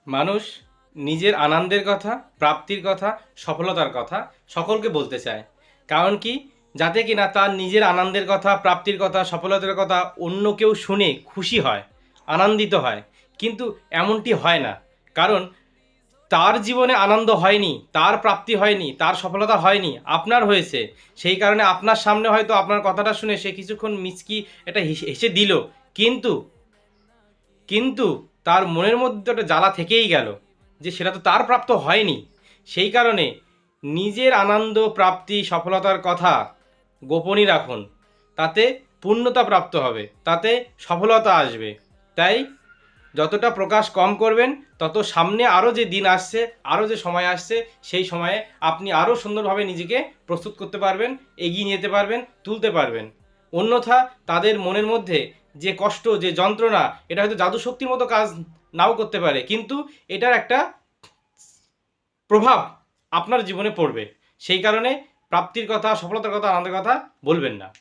মানুষ নিজের আনন্দের কথা, প্রাপ্তির কথা, সফলতার কথা সকলকে বলতে চায়। কারণ কি? যাতে কিনা তার নিজের আনন্দের কথা, প্রাপ্তির কথা, সফলতার কথা অন্য কেউ শুনে খুশি হয়, আনন্দিত হয়। কিন্তু এমনটি হয় না। কারণ তার জীবনে আনন্দ হয়নি, তার প্রাপ্তি হয়নি, তার সফলতা হয়নি, আপনার হয়েছে। সেই কারণে আপনার সামনে হয়তো আপনার কথাটা শুনে সে কিছুক্ষণ মিচকি এটা হেসে দিল। কিন্তু কিন্তু তার মনের মধ্যে তো একটা জ্বালা থেকেই গেল যে সেটা তো তার প্রাপ্ত হয়নি। সেই কারণে নিজের আনন্দ, প্রাপ্তি, সফলতার কথা গোপনই রাখুন। তাতে পূর্ণতা প্রাপ্ত হবে, তাতে সফলতা আসবে। তাই যতটা প্রকাশ কম করবেন, তত সামনে আরও যে দিন আসছে, আরও যে সময় আসছে, সেই সময়ে আপনি আরও সুন্দরভাবে নিজেকে প্রস্তুত করতে পারবেন, এগিয়ে নিতে পারবেন, তুলতে পারবেন। অন্যথা তাদের মনের মধ্যে যে কষ্ট, যে যন্ত্রণা, এটা হয়তো জাদুশক্তির মতো কাজ নাও করতে পারে, কিন্তু এটার একটা প্রভাব আপনার জীবনে পড়বে। সেই কারণে প্রাপ্তির কথা, সফলতার কথা, আনন্দের কথা বলবেন না।